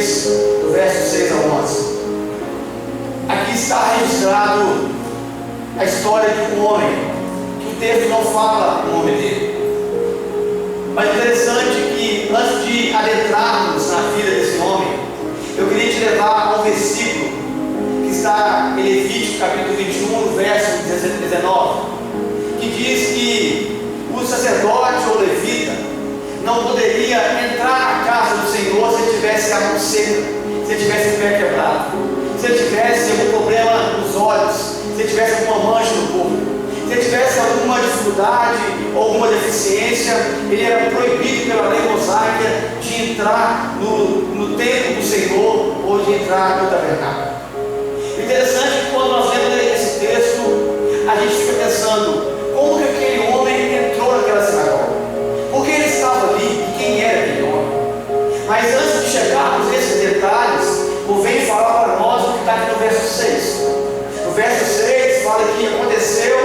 6, do verso 6 ao 11. Aqui está registrado a história de um homem, que o texto não fala o nome dele. Mas interessante que, antes de adentrarmos na vida desse homem, eu queria te levar a um versículo que está em Levítico capítulo 21, verso 19, que diz que o sacerdote ou levita não poderia entrar na casa do Senhor se ele tivesse a mão seca, se ele tivesse o pé quebrado, se ele tivesse algum problema nos olhos, se ele tivesse alguma mancha no corpo, se ele tivesse alguma dificuldade ou alguma deficiência, ele era proibido pela lei mosaica de entrar no templo do Senhor ou de entrar no tabernáculo. Interessante que quando nós lemos esse texto, a gente fica pensando, como que aquele homem entrou naquela sinagoga? Por que ele estava ali e quem era aquele homem? Mas antes de chegarmos nesses detalhes, convém falar para nós o que está aqui no verso 6. No verso 6 fala que aconteceu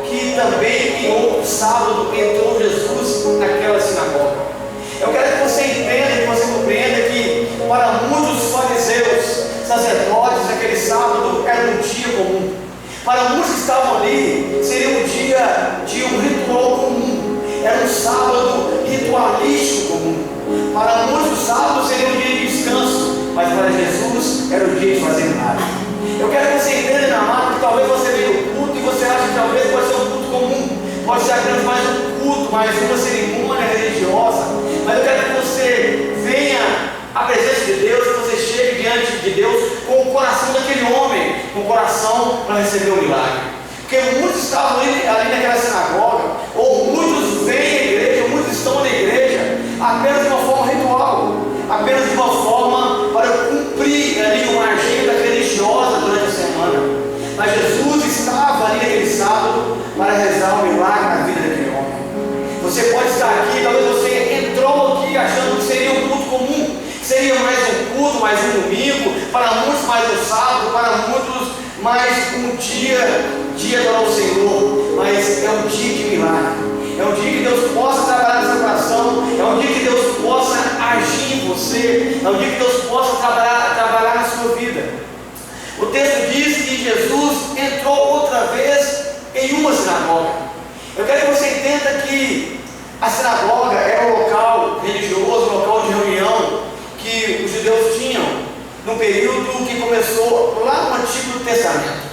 que também em outro sábado entrou Jesus naquela sinagoga. Eu quero que você entenda, que você compreenda que para muitos fariseus, sacerdotes, aquele sábado era um dia comum. Para muitos que estavam ali, seria um dia de um ritual comum. Era um sábado ritualístico comum. Para muitos o sábado seria um dia de descanso, mas para Jesus era o dia de fazer nada. Eu quero que você entenda, meu amado, que talvez você veja o culto e você acha que talvez pode ser um culto comum, pode ser apenas mais um culto, mais uma cerimônia religiosa, mas eu quero que você venha à presença de Deus, que você chegue diante de Deus com o coração daquele homem, com o coração para receber o milagre. Porque muitos estavam ali naquela sinagoga, ou muitos vêm à igreja, ou muitos estão na igreja apenas de uma forma ritual, apenas de uma forma para cumprir ali uma agenda religiosa durante a semana. Mas Jesus estava ali naquele sábado para rezar um milagre na vida daquele homem. Você pode estar aqui, talvez você entrou aqui achando que seria um culto comum, que seria mais um culto, mais um domingo, para muitos mais um sábado, para muitos mais um dia de adorar o Senhor, mas é um dia de milagre. É um dia que Deus possa trabalhar no seu coração, é um dia que Deus possa agir em você, é um dia que Deus possa trabalhar na sua vida. O texto diz que Jesus entrou outra vez em uma sinagoga. Eu quero que você entenda que a sinagoga era um local religioso, um local de reunião que os judeus tinham no período que começou lá no Antigo Testamento.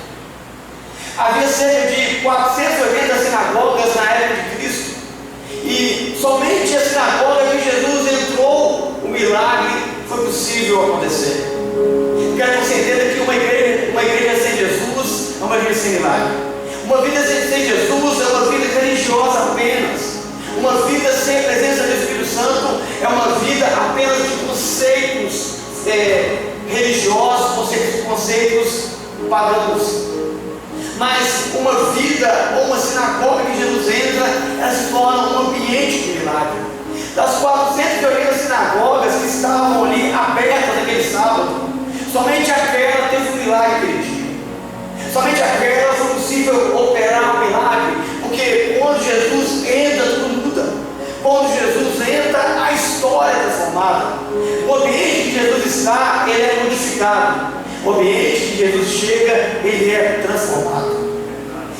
Havia cerca de 480 sinagogas na época de Cristo, e somente a sinagoga que Jesus entrou, o milagre foi possível acontecer. Quero que você entenda que uma igreja sem Jesus é uma igreja sem milagre. Uma vida sem Jesus é uma vida religiosa apenas. Uma vida sem a presença do Espírito Santo é uma vida apenas de conceitos religiosos, conceitos pagãos. Mas uma vida ou uma sinagoga que Jesus entra, ela se torna um ambiente de milagre. Das 480 sinagogas que estavam ali abertas naquele sábado, somente aquela teve um milagre aquele dia. Somente aquela foi possível operar um milagre, porque quando Jesus entra, tudo muda. Quando Jesus entra, a história é transformada. O ambiente que Jesus está, ele é modificado. O ambiente que Jesus chega, ele é transformado.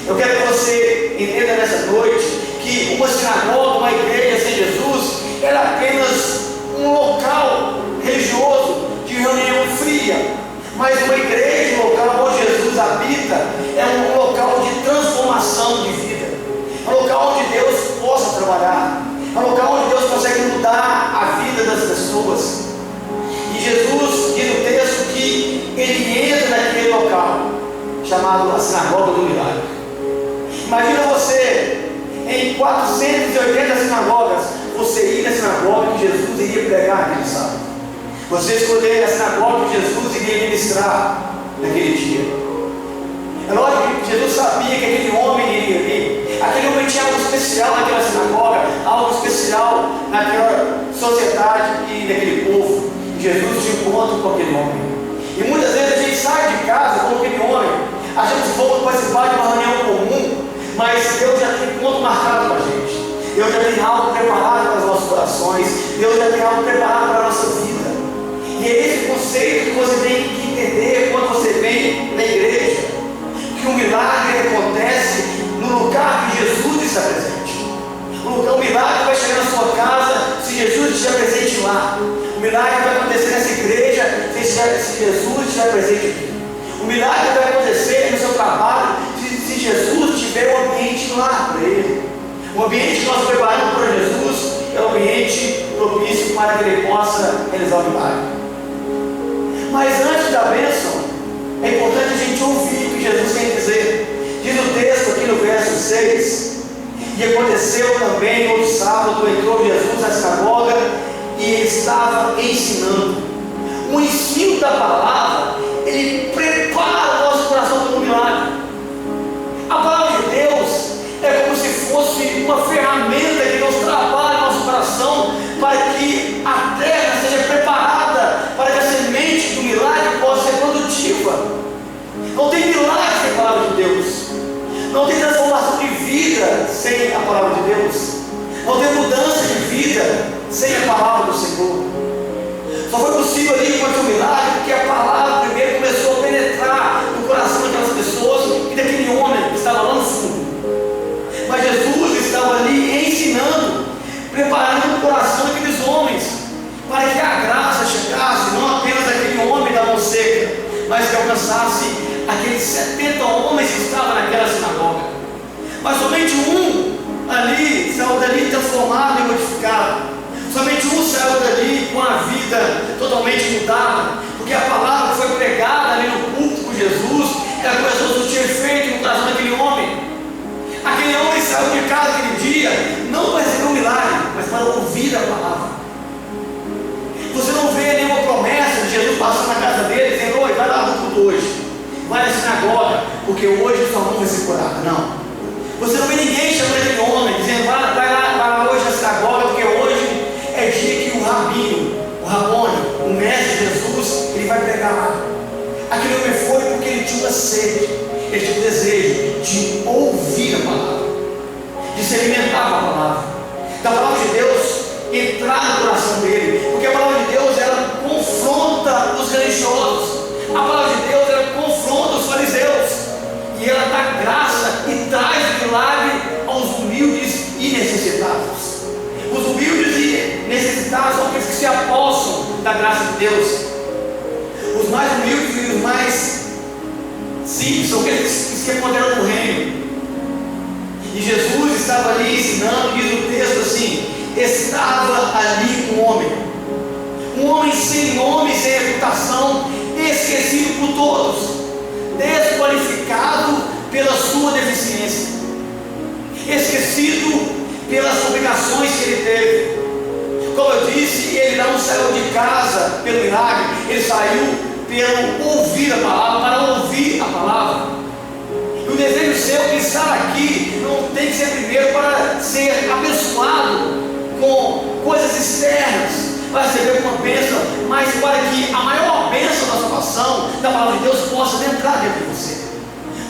Eu quero que você entenda nessa noite que uma sinagoga, uma igreja sem Jesus, era apenas um local religioso de reunião fria. Mas uma igreja, um local onde Jesus habita, é um local de transformação de vida. É um local onde Deus possa trabalhar. É um local onde Deus consegue mudar a vida das pessoas. E Jesus diz no texto que ele entra naquele local chamado a sinagoga do milagre. Imagina você em 480 sinagogas, você ir na sinagoga que Jesus iria pregar naquele sábado. Você escolher a sinagoga que Jesus iria ministrar naquele dia. É lógico que Jesus sabia que aquele homem iria vir. Aquele homem tinha algo especial naquela sinagoga, algo especial naquela sociedade e naquele povo. Jesus te encontra com aquele homem. E muitas vezes a gente sai de casa com aquele homem, achando que vamos participar de uma reunião comum, mas Deus já tem ponto marcado com a gente. Deus já tem algo preparado para os nossos corações. Deus já tem algo preparado para a nossa vida. E é esse conceito que você tem que entender quando você vem na igreja, que o milagre acontece no lugar que Jesus está presente. O milagre vai chegar na sua casa se Jesus estiver presente lá. O milagre vai acontecer nessa igreja se Jesus estiver presente aqui. O milagre vai acontecer no seu trabalho se Jesus tiver um ambiente lá para ele. O ambiente que nós preparamos para Jesus é um ambiente propício para que ele possa realizar o milagre. Mas antes da bênção, é importante a gente ouvir o que Jesus tem a dizer. Diz o texto aqui no verso 6: e aconteceu também no outro sábado, entrou Jesus na sinagoga e ele estava ensinando. O ensino da palavra, ele prepara o nosso coração para o milagre. A palavra de Deus é como se fosse uma ferramenta que Deus trabalha no nosso coração para que a terra seja preparada para que a semente do milagre possa ser produtiva. Não tem milagre sem a palavra de Deus. Não tem transformação de vida sem a palavra de Deus. Não tem mudança de vida sem a palavra do Senhor. Só foi possível ali encontrar o milagre porque a palavra primeiro começou a penetrar no coração daquelas pessoas e daquele homem que estava lá no fundo. Mas Jesus estava ali ensinando, preparando o coração daqueles homens para que a graça chegasse, não apenas aquele homem da mão seca, mas que alcançasse aqueles 70 homens que estavam naquela sinagoga. Mas somente um ali saiu dali transformado e modificado. Somente um saiu dali com a vida totalmente mudada, porque a palavra que foi pregada ali no culto por Jesus, ela começou a surtir efeito no coração daquele homem. Aquele homem saiu de casa aquele dia, não para receber um milagre, mas para ouvir a palavra. Você não vê nenhuma promessa de Jesus passando na casa dele, dizendo: oi, vai lá no culto hoje, vai na sinagoga, porque hoje sua mão vai ser curada. Não. Você não vê ninguém chamando aquele homem, dizendo: vai lá hoje na sinagoga, porque hoje é dia que o rabino, o Rabone, o mestre Jesus, ele vai pregar lá. Aquele homem foi porque ele tinha uma sede, ele tinha um desejo de ouvir a palavra, de se alimentar com a palavra, da palavra de Deus entrar no coração dele, porque a palavra de Deus ela confronta os religiosos, a palavra de Deus ela confronta os fariseus, e ela dá graça e traz milagre aos humildes e necessitados. Os humildes e necessitados são aqueles que se apossam da graça de Deus. Os mais humildes e os mais simples são aqueles que se apoderam do reino. E Jesus estava ali ensinando, diz o texto assim: estava ali um homem sem nome, sem reputação, esquecido por todos, desqualificado pela sua deficiência, esquecido pelas obrigações que ele teve. Como eu disse, ele não saiu de casa pelo milagre, ele saiu pelo ouvir a palavra, para ouvir a palavra. E o desejo seu de estar aqui não tem que ser primeiro para ser abençoado com coisas externas, para receber uma bênção, mas para que a maior bênção da salvação, da palavra de Deus, possa entrar dentro de você.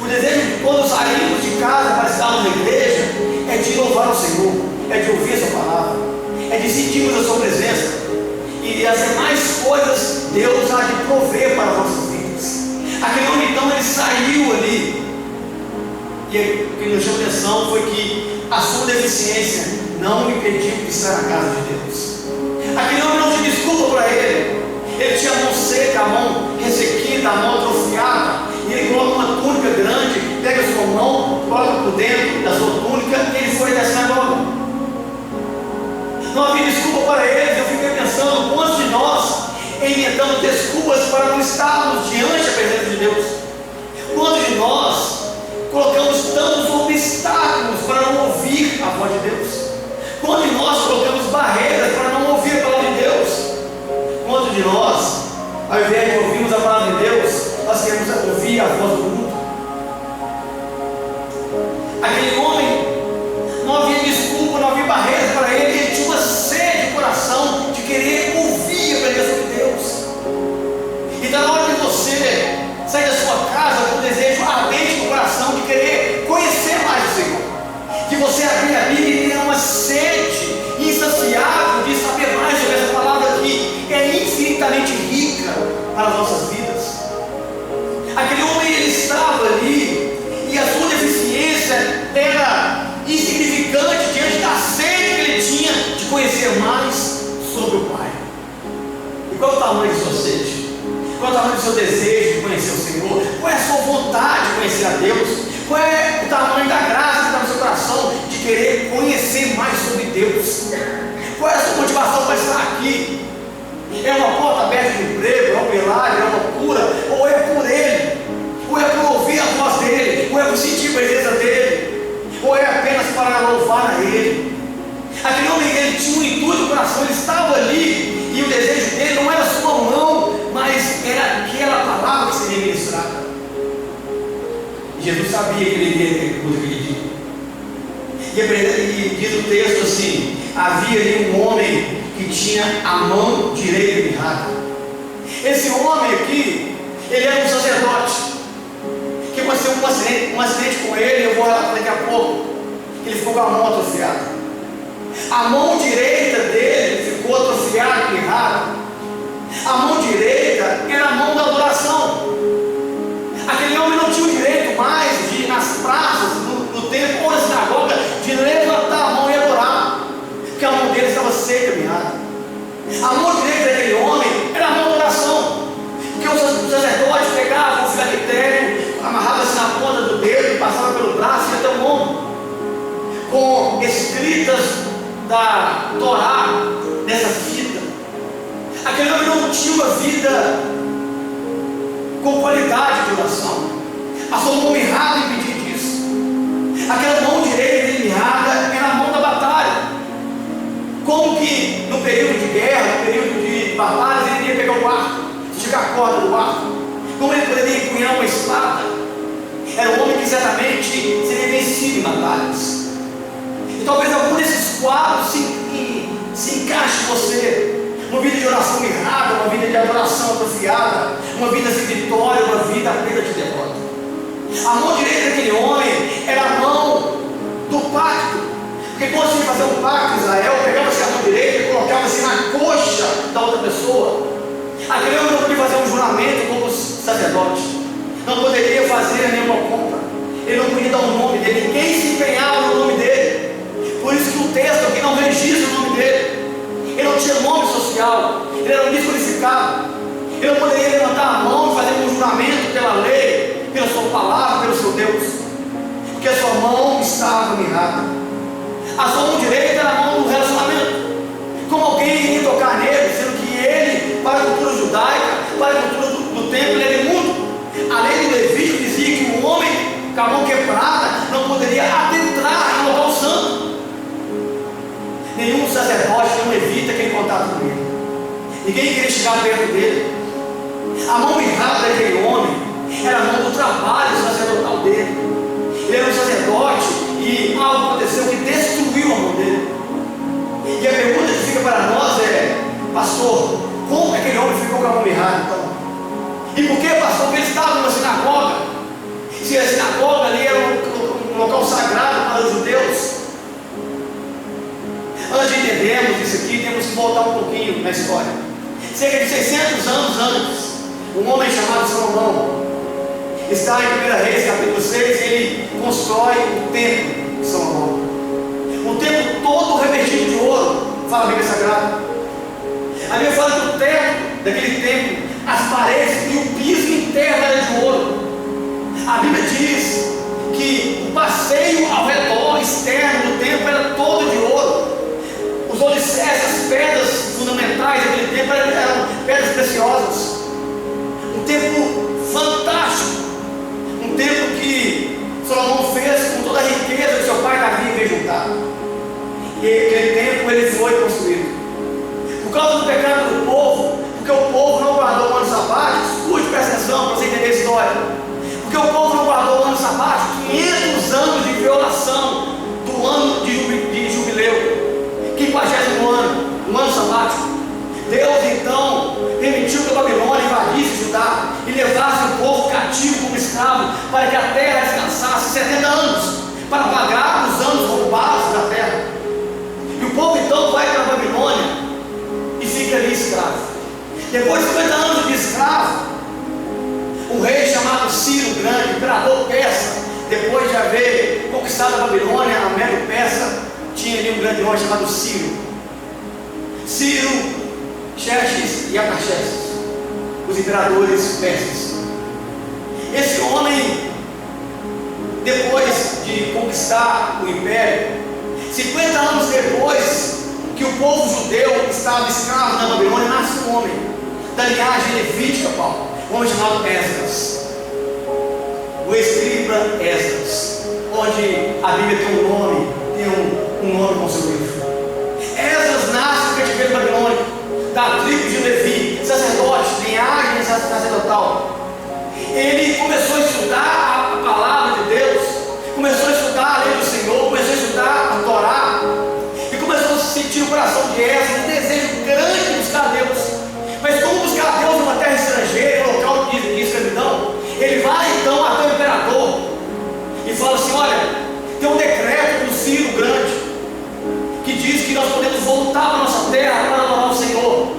O desejo de quando saímos de casa para estarmos na igreja é de louvar o Senhor, é de ouvir a sua palavra, é de sentirmos a sua presença, e as demais coisas Deus há de prover para as nossas vidas. Aquele homem então ele saiu ali, e o que nos chamou a atenção foi que a sua deficiência não impediu de estar na casa de Deus. Aquele homem não tinha desculpa para ele. Ele tinha a mão seca, a mão ressequida, a mão atrofiada, e ele coloca uma túnica grande, pega a sua mão, coloca por dentro da sua túnica, e ele foi da sinagoga. Não havia desculpa para eles. Eu fiquei pensando quantos de nós inventamos desculpas para não estarmos diante da presença de Deus. Quantos de nós colocamos tantos obstáculos para não ouvir a voz de Deus? Quantos de nós colocamos barreiras para não ouvir a palavra de Deus? Quantos de nós, ao invés de ouvirmos a palavra de Deus, nós queremos ouvir a voz do mundo? Aquele homem, não havia desculpa, não havia barreiras para ele. Ele tinha uma sede de coração de querer ouvir a presença de Deus. Então, na hora que você sai da sua casa com o desejo ardente no coração de querer conhecer mais o Senhor, que você abrir a Bíblia e tenha uma sede insaciável de saber mais sobre essa palavra que é infinitamente rica para as nossas vidas. Aquele homem, ele estava ali e a sua deficiência era insignificante diante da sede que ele tinha de conhecer mais sobre o Pai. E qual é o tamanho de sua sede? Qual é o tamanho do seu desejo de conhecer o Senhor? Qual é a sua vontade de conhecer a Deus? Qual é o tamanho da graça que está no seu coração de querer conhecer mais sobre Deus? Qual é a sua motivação para estar aqui? É uma porta aberta de emprego, é um milagre, é uma cura, ou é por Ele, ou é por ouvir a voz dEle, ou é por sentir a presença dEle, ou é apenas para louvar a Ele? Aquele homem, ele tinha um intuito no coração, ele estava ali, e o desejo dele não era sua mão, mas era aquela palavra que seria ministrada. E Jesus sabia que ele iria ter tudo aquele dia. E diz o texto assim: havia ali um homem que tinha a mão direita mirrada. Esse homem aqui, ele era um sacerdote, que aconteceu um acidente com ele, eu vou relatar daqui a pouco, que ele ficou com a mão atrofiada. A mão direita dele ficou atrofiada, mirrada. A mão direita era a mão da adoração. Aquele homem não tinha o direito mais de ir nas praças, no templo ou na sinagoga, de levantar a mão e adorar, porque a mão dele estava seca, mirrada. A mão direita daquele homem era a mão da oração, porque os sacerdotes pegavam o filactério, amarravam-se na ponta do dedo, passavam pelo braço e até o ombro, com escritas da Torá nessa fita. Aquele homem não tinha uma vida com qualidade de oração. A sua mão mirrada impedia disso. Aquela mão direita dele mirrada era a mão da batalha. Como que no período de guerra, no período de batalhas, ele iria pegar o arco, esticar a corda do arco? Como ele poderia empunhar uma espada? Era um homem que certamente seria vencido em batalhas. E talvez algum desses quadros se encaixe em você. Uma vida de oração mirrada, uma vida de adoração atrofiada, uma vida sem vitória, uma vida apenas de derrota. A mão direita daquele homem era a mão do pacto, porque quando você ia fazer um pacto, Israel pegava-se a mão direita e colocava-se na coxa da outra pessoa. Aquele homem não podia fazer um juramento como os sacerdotes, não poderia fazer nenhuma compra, ele não podia dar o nome dele, ninguém se empenhava no nome dele. Por isso que o texto aqui não registra o nome dele. Ele não tinha nome social, ele era um desqualificado. Ele não poderia levantar a mão e fazer um juramento pela lei, pela sua palavra, pelo seu Deus, porque a sua mão estava mirrada. A sua mão direita era a mão do relacionamento. Como alguém iria tocar nele, sendo que ele, para a cultura judaica, para a cultura do templo, ele era imundo. A lei do Levítico dizia que o homem com a mão quebrada não poderia adentrar no local santo. Nenhum sacerdote, nenhum levita queria contato com ele. Ninguém queria chegar perto dele. A mão mirrada daquele homem era a mão do trabalho sacerdotal dele. Ele era um sacerdote e algo aconteceu que destruiu a mão dele. E a pergunta que fica para nós é: pastor, como aquele homem ficou com a mão mirrada então? E por que, pastor? Porque ele estava numa sinagoga. Se a sinagoga ali era um local sagrado para os judeus. Antes de entendermos isso aqui, temos que voltar um pouquinho na história. Cerca de 600 anos antes, um homem chamado Salomão está em 1 Reis, capítulo 6, ele constrói o templo de Salomão. Um templo todo revestido de ouro, fala a Bíblia Sagrada. A Bíblia fala que o teto daquele templo, as paredes e o piso interno era de ouro. A Bíblia diz que o passeio ao redor externo do templo era todo de ouro. Os alicerces, as pedras fundamentais daquele templo eram pedras preciosas. Um templo fantástico. Um templo que Salomão fez com toda a riqueza que seu pai Davi veio juntar. E aquele templo ele foi construído. Por causa do pecado do povo, porque o povo não guardou o ano sabático, escute, presta atenção para você entender a história. Porque o povo não guardou o ano sabático, 500 anos de violação do ano de jubileu. 50º ano, um ano sabático. Deus então permitiu que a Babilônia invadisse Judá e levasse o povo cativo como escravo, para que a terra descansasse 70 anos, para pagar os anos roubados da terra. E o povo então vai para a Babilônia e fica ali escravo. Depois de 50 anos de escravo, Babilônia, a Medo-Persa, tinha ali um grande homem chamado Ciro. Ciro, Xerxes e Artaxerxes, os imperadores persas. Esse homem, depois de conquistar o império, 50 anos depois que o povo judeu estava escravo na Babilônia, nasce um homem da linhagem levítica, Paulo, um homem chamado Esdras, o escriba Esdras, onde a Bíblia tem um nome, tem um nome com seu livro. Esdras nasce no cativeiro babilônico, da tribo de Levi, sacerdote, linhagem sacerdotal. Ele começou a estudar a palavra de Deus, começou a estudar a lei do Senhor, começou a estudar a Torá, e começou a sentir o coração de Esdras, um desejo grande de buscar Deus. Mas como buscar Deus numa terra estrangeira, um local de escravidão? Ele vai então até o imperador e fala assim: olha, tem um decreto do Ciro grande que diz que nós podemos voltar para a nossa terra para adorar o Senhor,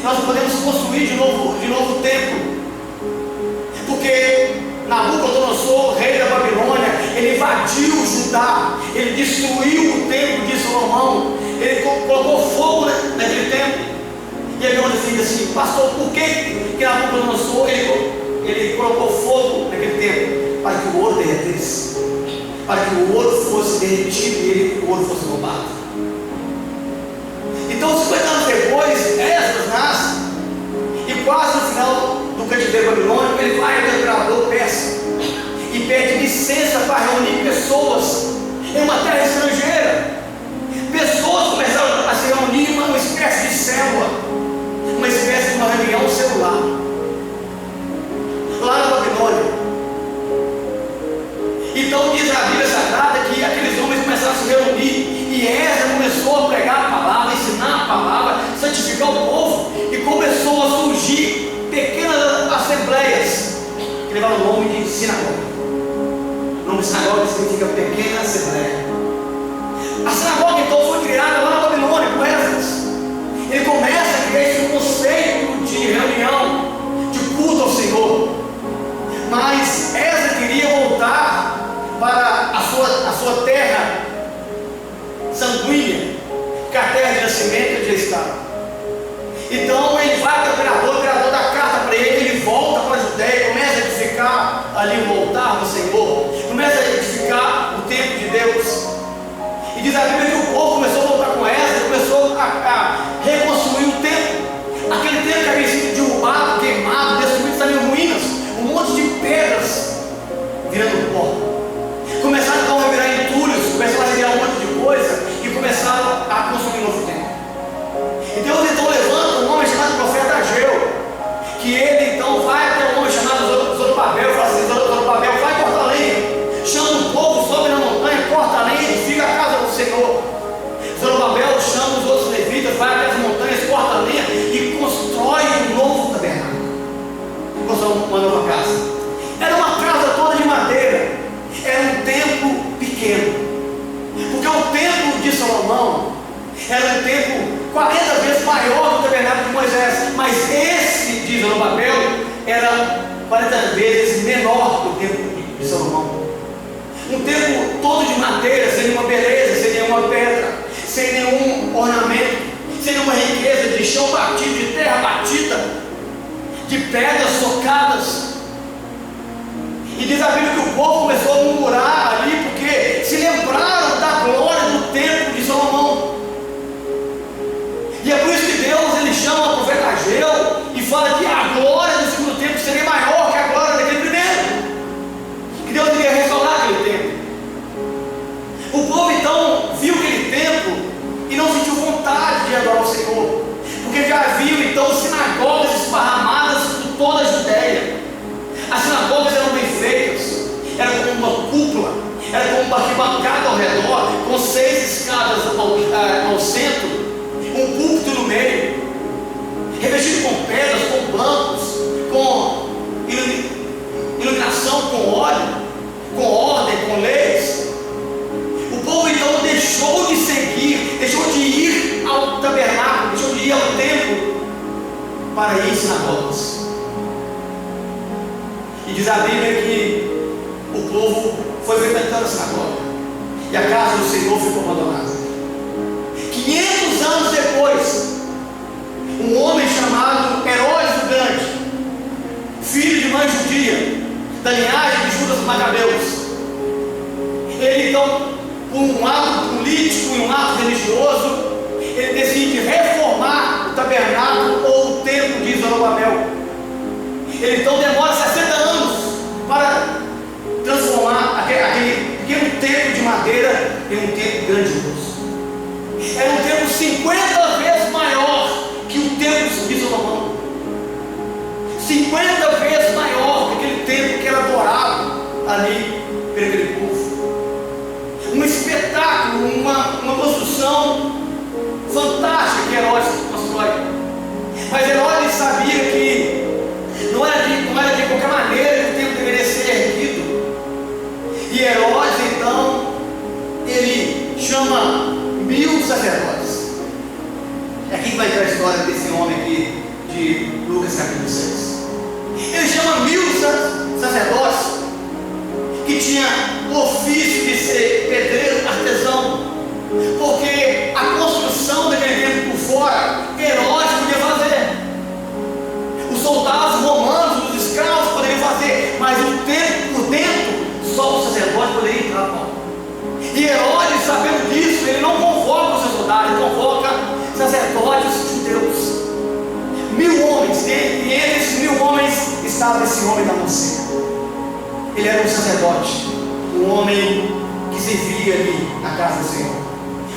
nós podemos construir de novo o templo, porque Nabucodonosor, rei da Babilônia, ele invadiu Judá, ele destruiu o templo de Salomão, ele colocou fogo naquele templo. E aí onde diz assim: pastor, por que Nabucodonosor ele colocou fogo naquele templo? Para que o ouro derretesse, para que o ouro fosse derretido e o ouro fosse roubado. Então 50 anos depois, Esdras nasce, e quase no final do cativeiro babilônico, ele vai ao imperador persa e pede licença para reunir pessoas em uma terra estrangeira. Pessoas começaram a se reunir em uma espécie de célula, uma espécie de uma reunião celular, lá na Babilônia. Então diz a Bíblia Sagrada que aqueles homens começaram a se reunir, e Esdras começou a pregar a palavra, ensinar a palavra, santificar o povo, e começou a surgir pequenas assembleias que levaram o nome de sinagoga. O nome de sinagoga significa pequena assembleia. A sinagoga então foi criada lá na Babilônia com Esdras. Ele começa a criar esse conceito de reunião, de culto ao Senhor. Mas Esdras queria voltar para a sua terra sanguínea, que a terra de nascimento já estava. Então ele vai para o imperador dá carta para ele, ele volta para a Judéia, começa a edificar ali o altar do Senhor, começa a edificar o templo de Deus. E diz a Bíblia que o povo começou a voltar com Esdras, começou a reconstruir o templo. Aquele templo que havia sido derrubado, queimado, destruído, estava em ruínas, um monte de pedras virando pó. Começaram então a virar entulhos, começaram a virar um monte de coisa e começaram a construir um novo templo. E Deus então levanta um homem chamado profeta Ageu, que ele então vai até um homem chamado Zorobabel e fala assim: Zorobabel, vai cortar lenha, chama o povo, sobe na montanha, corta a lenha, edifica a casa do Senhor. Zorobabel chama os outros levitas, vai até as montanhas, corta a lenha e constrói um novo tabernáculo, constrói uma nova casa. Era uma casa toda de madeira, era um templo pequeno, porque o templo de Salomão era um templo 40 vezes maior do tabernáculo de Moisés, mas esse de Zorobabel era 40 vezes menor do templo de Salomão. Um templo todo de madeira, sem nenhuma beleza, sem nenhuma pedra, sem nenhum ornamento, sem nenhuma riqueza, de chão batido, de terra batida, de pedras socadas. E diz a Bíblia que o povo começou a murmurar ali, porque se lembraram da glória do templo de Salomão. E é por isso que Deus ele chama o profeta Ageu e fala que a glória do segundo templo seria maior que a glória daquele primeiro, que Deus iria restaurar aquele templo. O povo então viu aquele templo e não sentiu vontade de adorar o Senhor, porque já viu então sinagogas esparramadas por toda a Judéia. As sinagogas eram bem feitas, era como uma cúpula, era como uma arquibancada ao redor, com 6 escadas ao centro, um púlpito no meio, revestido com pedras, com bancos, com iluminação, com óleo, com ordem, com leis. O povo então deixou de seguir, deixou de ir ao tabernáculo, deixou de ir ao templo para ir em sinagogas. E diz a Bíblia que o povo foi frequentando a sinagoga. e a casa do Senhor ficou abandonada. 500 anos depois, um homem chamado Herodes o Grande, filho de mãe judia, da linhagem de Judas Macabeus, ele então, por um ato político e um ato religioso, ele decide reformar o tabernáculo ou o templo de Zorobabel. Ele então demora 60 anos para transformar aquele pequeno templo de madeira em um templo grandioso. Era um templo 50 vezes maior que o templo de Salomão, 50 vezes maior que aquele templo que era adorado ali por aquele povo. Um espetáculo, uma construção fantástica que Herodes constrói. Mas Herodes sabia que não era de qualquer maneira que o templo deveria ser erguido. E Herodes então, ele chama 1000 sacerdotes. É aqui que vai entrar a história desse homem aqui de Lucas capítulo 6. Ele chama 1000 sacerdotes que tinha o ofício de ser pedreiro, artesão, porque a construção daquele templo por fora, Herodes podia fazer, os soldados romanos, os escravos poderiam fazer, mas o templo por dentro, só o sacerdote poderia entrar. E Herodes, sabendo disso, ele não convoca os seus soldados, ele convoca sacerdotes judeus, 1000 homens, e entre esses 1000 homens estava esse homem da mão seca. Ele era um sacerdote, um homem que servia ali na casa do Senhor,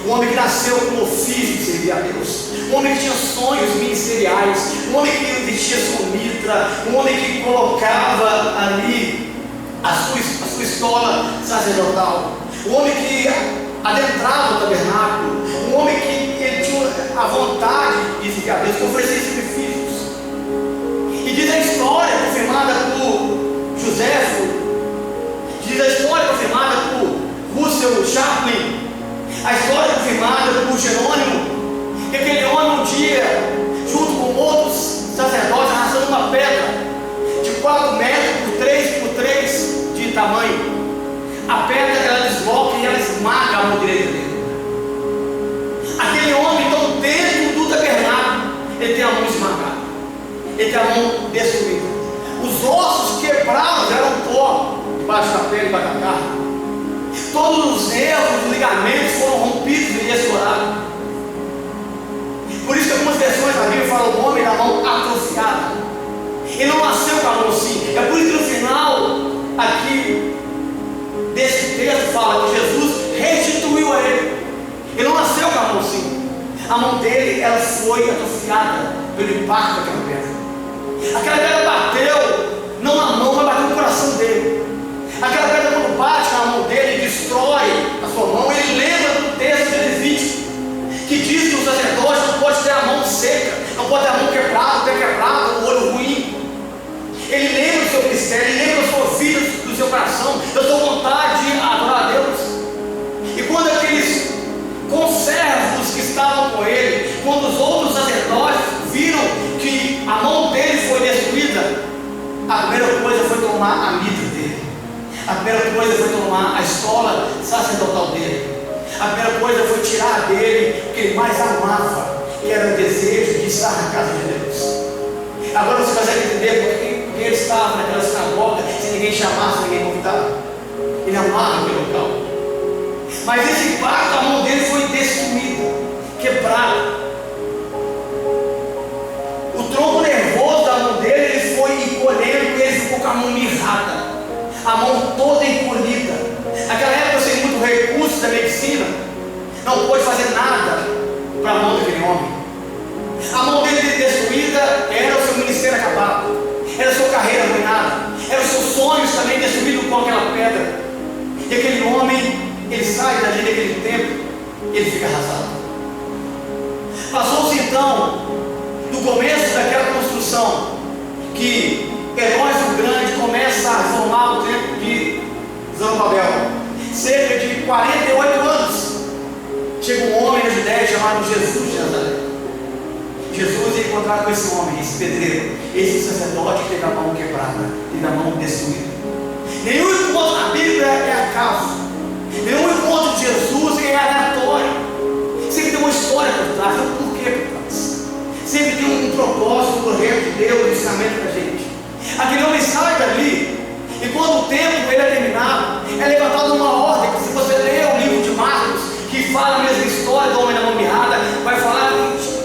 um homem que nasceu com o ofício de servir a Deus, um homem que tinha sonhos ministeriais, um homem que vestia sua mitra, um homem que colocava ali a sua estola sacerdotal, um homem que adentrava o tabernáculo, um homem que ele tinha a vontade de servir a Deus, que oferecia sacrifícios. E diz a história confirmada por Joséfo, diz a história confirmada por Russell Chaplin, a história confirmada por Jerônimo, que aquele homem um dia, junto com outros sacerdotes, arrastando uma pedra de 4 metros por 3 por 3 de tamanho. A pedra ela desloca e ela esmaga a mão direita dele. Aquele homem, então, dentro do tabernáculo, ele tem a mão esmagada, ele tem a mão destruída. Os ossos quebrados eram pó debaixo da pele, debaixo da carne. Todos os nervos, os ligamentos foram rompidos e estourados. Por isso que algumas versões da Bíblia falam o homem da mão atrofiada. Ele não nasceu com a mão assim. É por isso que no final aqui desse texto fala que Jesus restituiu a ele. Ele não nasceu com a mão assim. A mão dele ela foi atrofiada pelo impacto daquela pedra. Aquela pedra bateu não na mão, mas bateu no coração dele. Aquela pedra quando bate na mão dele, destrói a sua mão. Ele lembra do texto de Levítico, que diz que o sacerdote não pode ter a mão seca, não pode ter a mão quebrada, o pé quebrado, o olho ruim. Ele lembra do seu mistério, ele lembra da sua vida, do seu coração, da sua vontade de adorar a Deus. E quando aqueles conservos que estavam com ele, quando os outros sacerdotes viram que a mão dele foi destruída, a primeira coisa foi tomar a mitra dele. A primeira coisa foi tomar a estola sacerdotal dele. A primeira coisa foi tirar dele o que ele mais amava, que era o desejo de estar na casa de Deus. Agora você consegue entender porque ele estava naquela sinagoga sem ninguém chamar, sem ninguém convidar. Ele amava aquele local. Mas esse impacto, a mão dele foi destruída, quebrada. O tronco nervoso da mão dele ele foi encolhendo e ele ficou com a mão mirrada, a mão toda encolhida. Naquela época, sem muito recurso da medicina, não pôde fazer nada para a mão daquele homem. A mão dele destruída era o seu ministério acabado, era a sua carreira arruinada, eram os seus sonhos também destruídos com aquela pedra. E aquele homem, ele sai dali daquele tempo, ele fica arrasado. Passou-se então, no começo daquela construção, que Herodes o Grande começa a reformar o templo de Zorobabel. Cerca de 48 anos, chega um homem na Judéia chamado Jesus de Nazaré. Jesus ia encontrar com esse homem, esse pedreiro, esse sacerdote que teve a mão quebrada, teve a mão destruída. Nenhum ponto na Bíblia é acaso. Nenhum encontro de Jesus é aleatório. Sempre tem uma história por trás, tem um porquê por trás. Sempre tem um propósito correto de Deus, um ensinamento para a gente. Aquele homem sai dali, e quando o tempo ele é terminado, é levantado uma ordem. Se você ler o livro de Marcos, que fala a mesma história do homem da mão mirrada, vai falar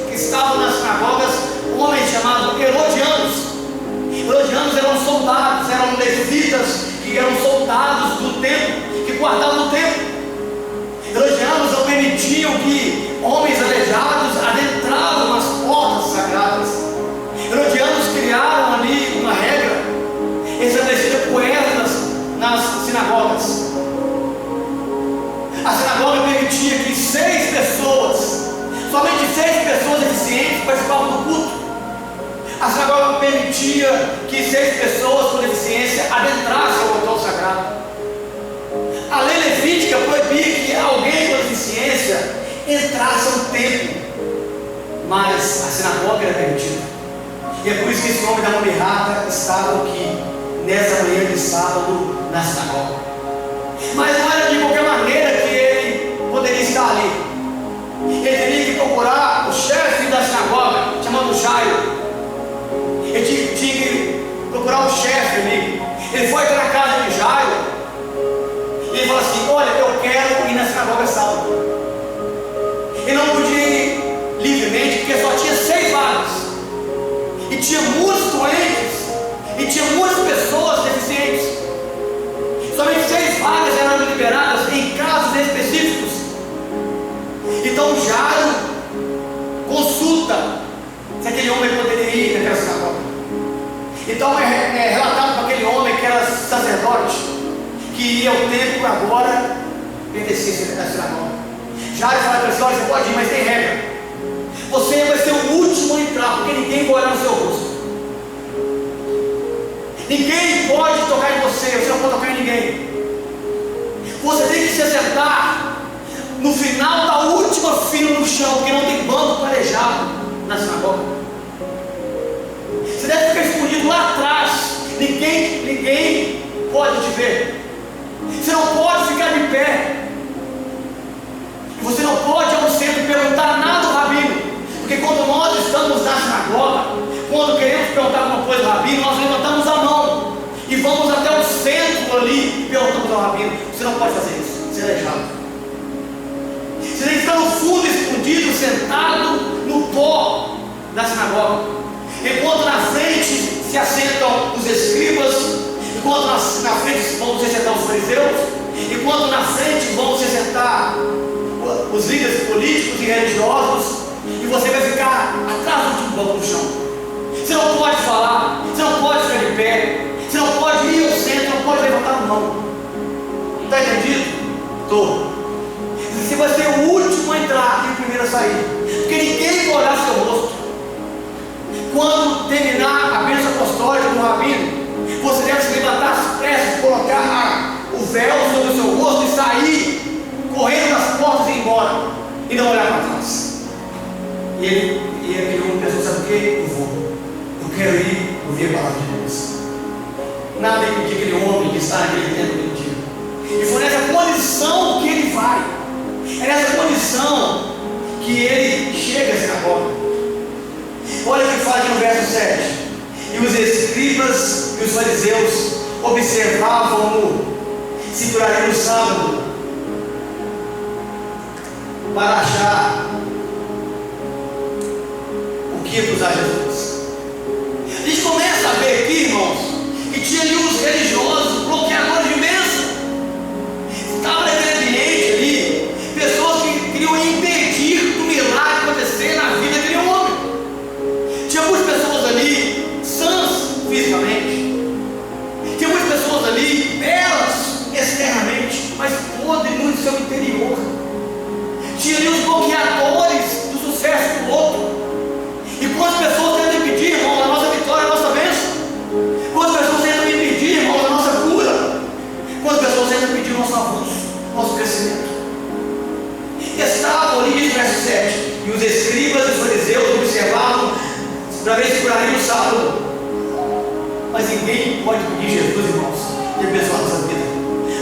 que estavam nas sinagogas um homem chamado Herodianos. Herodianos eram soldados, eram levitas, que eram soldados do templo, que guardavam o templo. Herodianos não permitiam que homens aleijados adentravam nas portas sagradas. Herodianos criaram ali uma regra estabelecida por Esdras nas sinagogas. A sinagoga permitia que 6 pessoas, somente 6 pessoas deficientes participavam do culto. A sinagoga permitia que 6 pessoas com deficiência adentrassem ao altar sagrado. A lei levítica proibia que alguém com deficiência entrasse ao templo, mas a sinagoga era permitida. E é por isso que esse homem da mão mirrada estava aqui, nessa manhã de sábado, na sinagoga. Mas não era de qualquer maneira que ele poderia estar ali. Ele teria que procurar o chefe da sinagoga, chamado Jairo. Ele tinha que procurar o chefe ali. Ele foi para a casa de Jairo. E ele falou assim: olha, eu quero ir na sinagoga sábado. Ele não podia ir livremente, porque só tinha 6 vagas. E tinha muitos doentes. E tinha muitas pessoas deficientes. Somente 6 vagas eram liberadas em casos específicos. Então Jairo consulta se aquele homem poderia ir naquela sinagoga. Então é relatado para aquele homem que era sacerdote, que ia ao templo agora pertencia à sinagoga. Jairo fala para ele: olha, você pode ir, mas tem regra. Você vai ser o último a entrar, porque ninguém vai olhar no seu rosto. Ninguém pode tocar em você, você não pode tocar em ninguém. Você tem que se sentar no final da última fila no chão, porque não tem banco planejado na sinagoga. Você deve ficar escondido lá atrás. Ninguém pode te ver. Você não pode ficar de pé. E você não pode ir ao centro perguntar nada ao rabino. Porque quando nós estamos na sinagoga, quando queremos perguntar alguma coisa ao rabino, nós levantamos a mão e vamos até o centro ali e perguntamos ao rabino. Você não pode fazer isso, você é aleijado. Você tem que estar no fundo, escondido, sentado no pó da sinagoga. Enquanto na frente se assentam os escribas, enquanto na frente vão se sentar os fariseus, enquanto na frente vão se sentar os líderes políticos e religiosos, e você vai ficar atrás do banco no chão. Você não pode falar, você não pode ficar de pé, você não pode ir ao centro, não pode levantar a mão. Está entendido? Estou. Você vai ser o último a entrar e o primeiro a sair, porque ninguém vai olhar seu rosto. Quando terminar a bênção apostólica do rabino, você deve se levantar às pressas, colocar o véu sobre o seu rosto e sair correndo das portas e ir embora, e não olhar para trás. E aquele homem pensou: sabe o que? Eu quero ir ouvir a palavra de Deus. Nada impedia aquele homem que está naquele tempo aquele dia. E foi nessa condição que ele vai. É nessa condição que ele chega à sinagoga. Olha o que fala aqui no verso 7. E os escribas e os fariseus observavam-no se curaria no sábado, para achar o que acusar Jesus. A gente começa a ver aqui, irmãos, que tinha ali os religiosos, bloqueadores de bênção. Estava naquele ambiente ali pessoas que queriam impedir do milagre acontecer na vida daquele homem. Tinha muitas pessoas ali sãs fisicamente, tinha muitas pessoas ali belas externamente, mas podres no seu interior. Tinha ali os bloqueadores do sucesso do outro. E quantas pessoas tentam impedir, irmão, a nossa vitória, a nossa bênção? Quantas pessoas tentam impedir, irmão, a nossa cura? Quantas pessoas tentam impedir o nosso avanço, nosso crescimento? Estavam ali, diz o verso 7, e os escribas e os fariseus observavam para ver se curariam no sábado. Mas ninguém pode pedir Jesus, irmãos, de abençoar a nossa vida.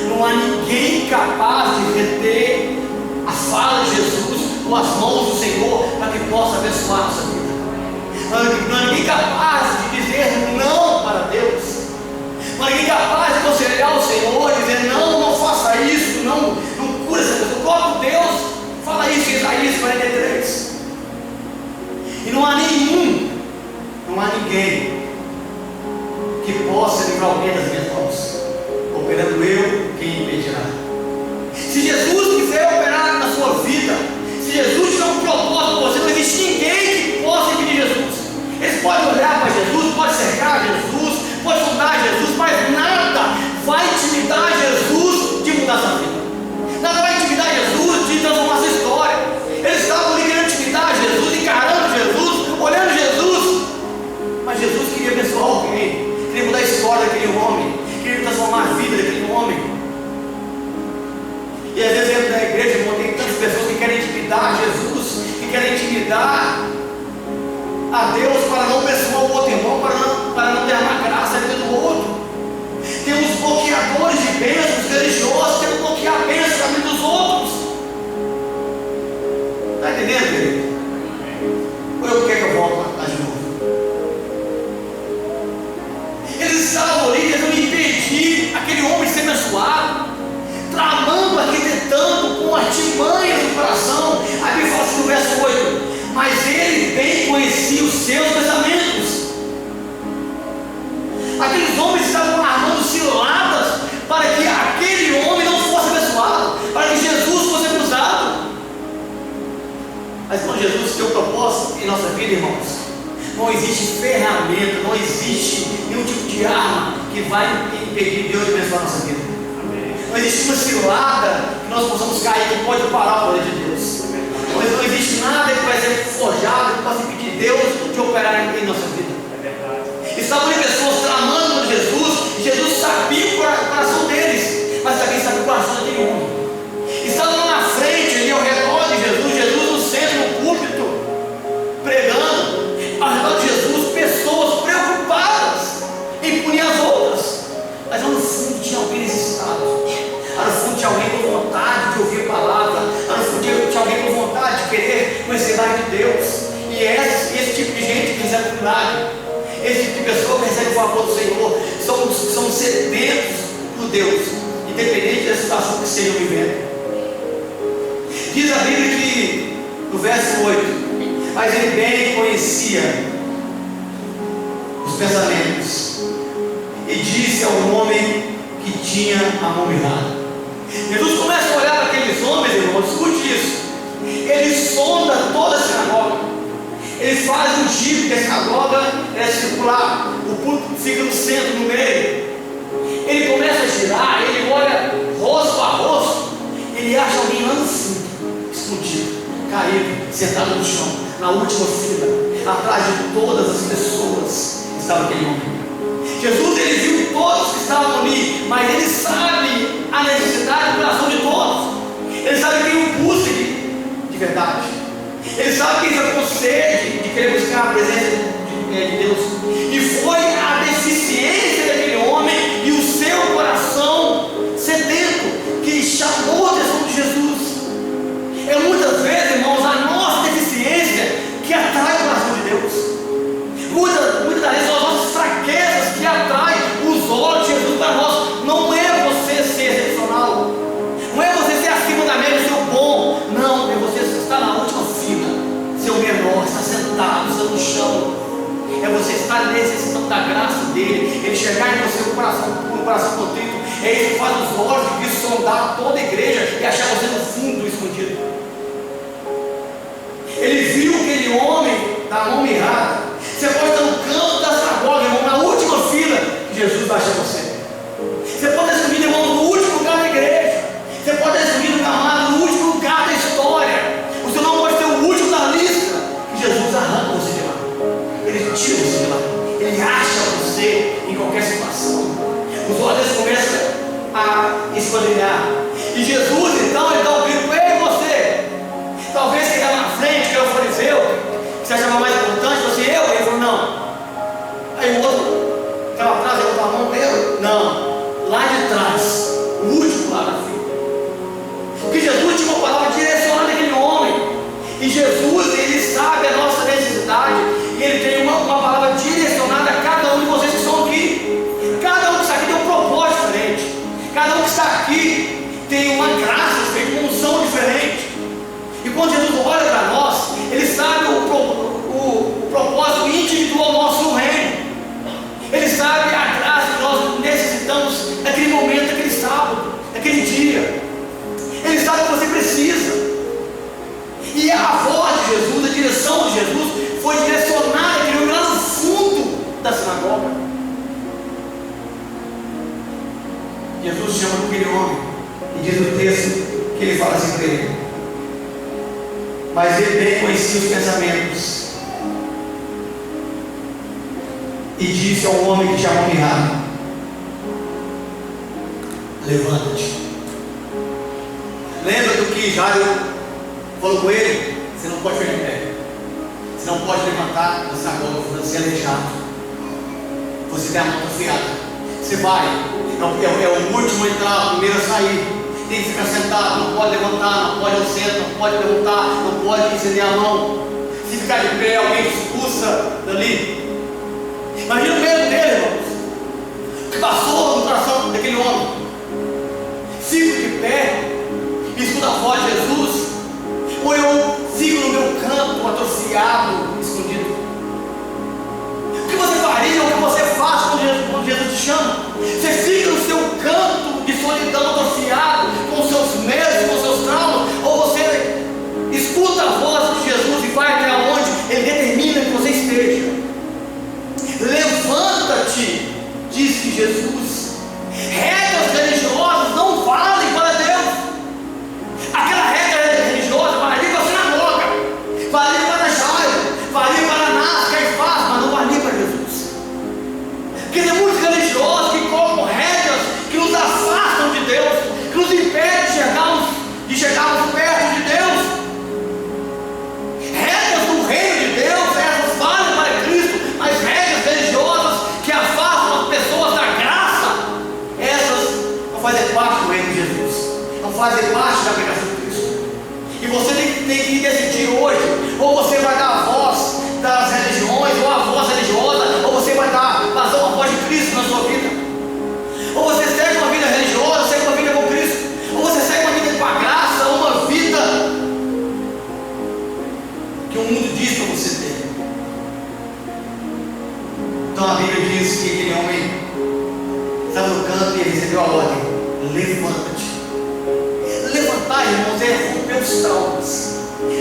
Não Não há ninguém capaz de reter a fala de Jesus ou as mãos do Senhor para que possa abençoar a nossa vida. Não há ninguém capaz de dizer não para Deus. Não há ninguém capaz de aconselhar o Senhor e dizer não faça isso, não cura essa pessoa. O próprio Deus fala isso em Isaías 43. E não há ninguém que possa livrar alguém das minhas mãos. Operando eu, quem impedirá? Se Jesus quiser operar na sua vida, se Jesus tiver um propósito com você, não existe ninguém que possa impedir Jesus. Eles podem olhar para Jesus, pode cercar Jesus, pode fundar Jesus, mas nada vai intimidar Jesus de mudar sua vida. Nada vai intimidar Jesus de transformar sua história. Eles estavam ali querendo intimidar Jesus, encarando Jesus, olhando Jesus, mas Jesus queria abençoar alguém, queria mudar a história daquele homem, queria transformar a vida daquele homem. E às vezes dentro da igreja, irmão, tem tantas pessoas que querem intimidar Jesus, que querem intimidar a Deus para não abençoar o outro irmão, para não derramar graça na vida do outro. Temos bloqueadores de bênçãos religiosos, temos que bloquear a bênção na vida dos outros. Está entendendo, querido? Ou eu quero que eu volte lá de novo? Eles estavam ali tentando impedir aquele homem de ser abençoado, tramando, arquitetando com artimanhas no coração. Aí ele fala assim no verso 8: mas ele bem conhecia os seus pensamentos. Aqueles homens estavam armando ciladas para que aquele homem não fosse abençoado, para que Jesus fosse acusado. Mas quando Jesus tem um propósito em nossa vida, irmãos, não existe ferramenta, não existe nenhum tipo de arma que vai impedir Deus de abençoar a nossa vida. Não existe uma cilada que nós possamos cair que pode parar o poder de Deus. Mas não existe nada que vai ser forjado que possa impedir Deus de operar em nossa vida. Estavam ali pessoas tramando com Jesus, e Jesus sabia o coração deles, mas também sabia o coração daquele homem. Estavam lá na frente, ali ao redor de Jesus, Jesus no centro, no púlpito, pregando. Ao redor de Jesus, pessoas preocupadas em punir as outras, mas lá no fundo tinha alguém necessitado. Lá no fundo tinha alguém com vontade de ouvir a palavra. Lá no fundo tinha alguém com vontade de querer conhecer mais de Deus. E esse tipo de gente que recebe cuidado, esse tipo de pessoa que recebe o favor do Senhor, são sedentos por Deus, independente da situação que estejam vivendo. Diz a Bíblia que, no verso 8: mas ele bem conhecia os pensamentos e disse ao homem que tinha a mão mirrada. Jesus começa a olhar para aqueles homens, irmãos, escute isso. Ele sonda toda a sinagoga. Ele faz um giro, que a sinagoga é circular, o púlpito fica no centro, no meio. Ele começa a girar, ele olha rosto a rosto, ele acha alguém lá no fundo, escondido, caído, sentado no chão, na última fila, atrás de todas as pessoas estava aquele homem. Jesus, ele viu todos que estavam ali, mas ele sabe a necessidade do coração de todos. Ele sabe quem o busca de verdade. Ele sabe quem está com sede de querer buscar a presença de Deus. E foi a deficiência daquele homem e o seu coração sedento que chamou a atenção de Jesus. É muitas vezes, irmãos, a nossa deficiência que atrai o coração de Deus. Muitas das vezes são as nossas fraquezas que atraem os olhos de Jesus para nós. Não é você ser excepcional, não é você ser acima da média, ser o bom. Não, é você estar na última fila, ser o menor, estar sentado, estar no chão. É você estar necessitando da graça dele, ele chegar em você com o coração contrito. É isso que faz os olhos de Cristo sondar toda a igreja e achar você no fundo escondido. Ele viu aquele homem da mão mirrada. Você pode estar no canto da sinagoga, irmão, na última fila, que Jesus vai achar você. Você pode estar escondido, irmão, no último lugar da igreja. Você pode estar escondido, amado, no último lugar da história. Você não pode ser o último da lista, que Jesus arranca você de lá. Ele tira você de lá. Ele acha você em qualquer situação. Os olhos começam a esquadrilhar. E Jesus, então, ele dá um grito: ei, você! Talvez quem estava na frente, que era o fariseu, que você achava mais importante, você, ele falou: não. Aí o outro estava atrás, ele botou a mão nele: não. Lá de trás, o último lá, fala assim para ele: mas ele bem conhecia os pensamentos e disse ao homem que tinha mirrado: levanta-te. Lembra do que Jairo falou com ele? Você não pode ficar em pé, você não pode levantar na sinagoga, você é aleijado, você tem a mão afiada. Você vai, é o último a entrar, o primeiro a sair. Tem que ficar sentado, não pode levantar, não pode ao centro, não pode levantar, não pode estender a mão. Se ficar de pé, alguém te expulsa dali. Imagina o medo dele, irmãos, que passou no coração daquele homem. Fico de pé e escuto a voz de Jesus, ou eu fico no meu canto atrofiado, escondido? O que você faria, o que você faz quando Jesus te chama? Você fica no seu canto de solidão atrofiado, com os seus medos, com os seus traumas, ou você escuta a voz de Jesus e vai até onde Ele determina que você esteja? Levanta-te, disse Jesus. Regras religiosas não valem para Deus. Aquela regra religiosa valia para a sinagoga, valia para Jairo, valia para Anás, Caifás, mas não valia para Jesus. Porque tem muitos religiosos que colocam regras que nos afastam de Deus, que nos impedem de chegarmos perto de Deus. Regras do reino de Deus, essas valem para Cristo, mas regras religiosas que afastam as pessoas da graça, essas não fazem parte do reino de Jesus, não fazem parte da pregação de Cristo. E você tem que decidir hoje: ou você vai dar a voz das religiões, ou a voz religiosa, ou você vai fazer uma voz de Cristo na sua vida. Ou você segue uma vida religiosa, segue uma vida com Cristo, ou você segue uma vida com a graça, ou uma vida que o mundo diz para você ter. Então a Bíblia diz que aquele homem estava no canto e ele recebeu a ordem: levanta-te. Levantar, irmãos, é romper os traumas.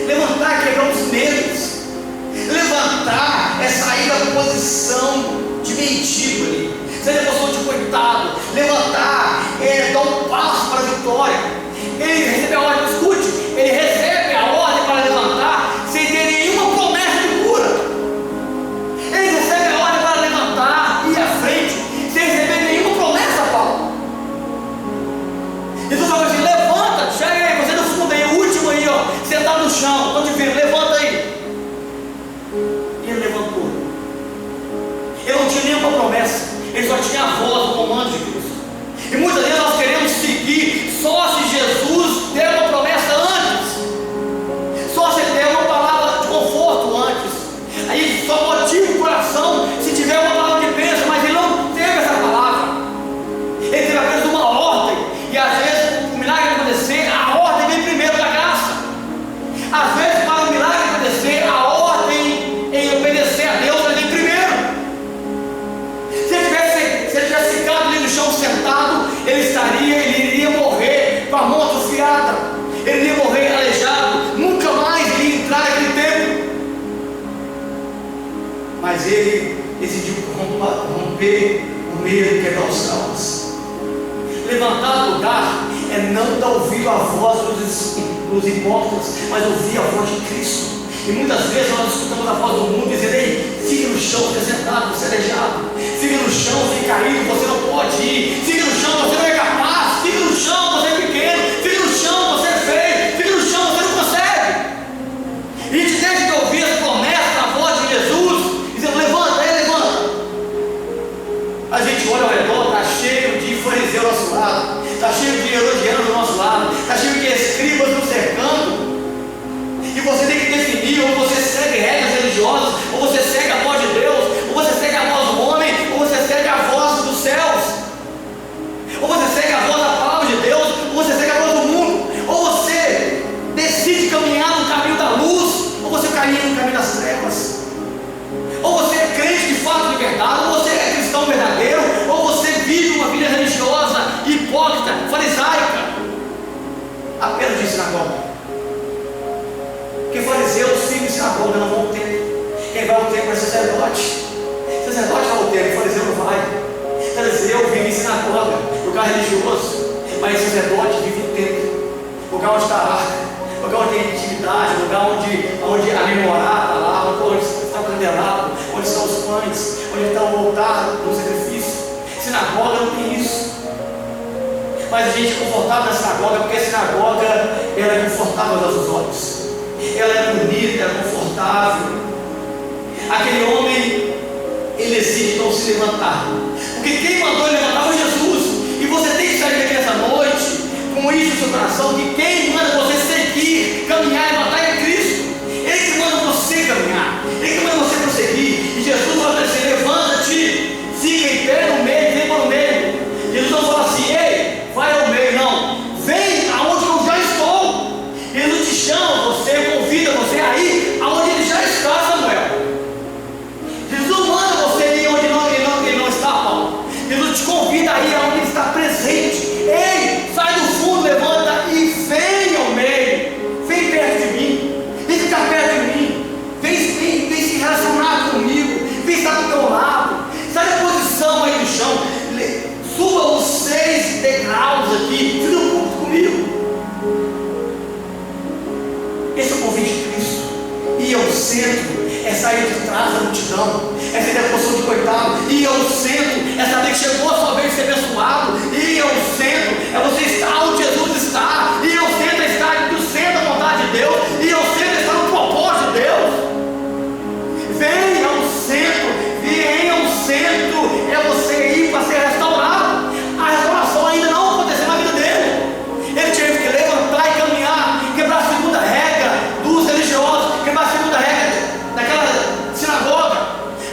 Levantar é quebrar os medos. Levantar é sair da posição de mendigo ali, sair da posição de coitado. Levantar é dar um passo para a vitória. Ele recebe a ordem, escute, ele recebe a ordem para levantar sem ter nenhuma promessa de cura. Ele recebe a ordem para levantar e ir à frente sem receber nenhuma promessa, Paulo. Jesus falou assim: levanta, chega aí, você no fundo aí, o último aí, ó, sentado no chão, estou te vendo, levanta aí. E ele levantou. Ele não tinha nenhuma promessa, ele só tinha a voz, o comando de Cristo. E muitas vezes nós queremos seguir só se Jesus der uma promessa antes, só se der uma palavra de conforto antes. Aí só motiva o coração se tiver uma palavra de bênção, mas ele não teve essa palavra. Ele teve apenas uma ordem, e às vezes o milagre acontecer, a ordem vem primeiro da graça. Às vezes, para o milagre acontecer, a ordem em obedecer a Deus vem primeiro. Se ele tivesse ficado ali no chão sentado, ele iria morrer com a mão atrofiada, ele iria morrer aleijado, nunca mais iria entrar naquele templo. Mas ele decidiu romper o medo e quebrar os traumas. Levantar do lugar é não dar ouvido à voz dos hipócritas, mas ouvir a voz de Cristo. E muitas vezes nós escutamos a voz do mundo dizendo: ei, fique no chão, fique sentado, você é aleijado. Fique no chão, fique caído, você não pode ir. Fique no chão, você não é capaz. Fique no chão, você é pequeno. Fique no chão, você é feio. Fique no chão, você não consegue. E a gente deixa de ouvir as promessas da voz de Jesus, dizendo: levanta, levanta. A gente olha ao redor, está cheio de fariseu ao nosso lado, está cheio de herodianos do nosso lado, está cheio de escribas nos cercando. E você tem que definir: ou você segue regras religiosas, ou você segue a voz de Deus, ou você segue a voz do homem, ou você segue a voz dos céus, ou você segue a voz da palavra de Deus, ou você segue a voz do mundo, ou você decide caminhar no caminho da luz, ou você caminha no caminho das trevas. Ou você é crente de fato de verdade, ou você é cristão verdadeiro, ou você vive uma vida religiosa, hipócrita, farisaica, apenas de sinagoga. Porque fariseus ficam em sinagoga, não vão ao templo. Quem vai ao templo é sacerdote. Sacerdote vai ao templo, fariseu não vai. Fariseu vive em sinagoga, lugar religioso, mas sacerdote vive no templo. lugar onde está a arca, lugar onde tem intimidade, lugar onde a memorada está lá, onde está o candelabro, onde estão os pães, onde está o altar do sacrifício. Sinagoga não tem isso. Mas a gente é confortável na sinagoga, porque a sinagoga ela é confortável aos nossos olhos. Ela é bonita, ela é confortável. Aquele homem, ele decide não se levantar, porque quem mandou ele levantar foi Jesus. E você tem que sair daqui essa noite com isso no seu coração, que quem manda você seguir, caminhar e levantar é Cristo. Ele que manda você caminhar, Ele que manda você prosseguir. E Jesus fala assim: levanta-te, fica em pé no meio, vem para o meio. Jesus não fala assim: ei, vai ao meio, não, vem aonde eu já estou. Jesus te chama, você convida você aí aonde Ele já está, Samuel. Jesus não manda você ir onde ele não está, Paulo. Jesus te convida aí aonde Ele está presente. Ei, sai do fundo, levanta e vem ao meio. Vem perto de mim, vem ficar perto de mim, vem se relacionar comigo, vem estar do teu lado. Sai da posição aí no chão, suba os 6 degraus aqui, fica um pouco comigo. Esse é o convite de Cristo. E ao centro é sair de trás da multidão, é ser a posição de coitado. E ao centro é saber que chegou a sua vez de ser abençoado. E ao centro é você estar onde Jesus está. E ao centro é estar no centro da vontade de Deus. E ao centro é estar no propósito de Deus. Vem ao centro é você ir para ser restaurado. A restauração ainda não aconteceu na vida dele. Ele teve que levantar e caminhar, quebrar a segunda regra dos religiosos, quebrar a segunda regra daquela sinagoga.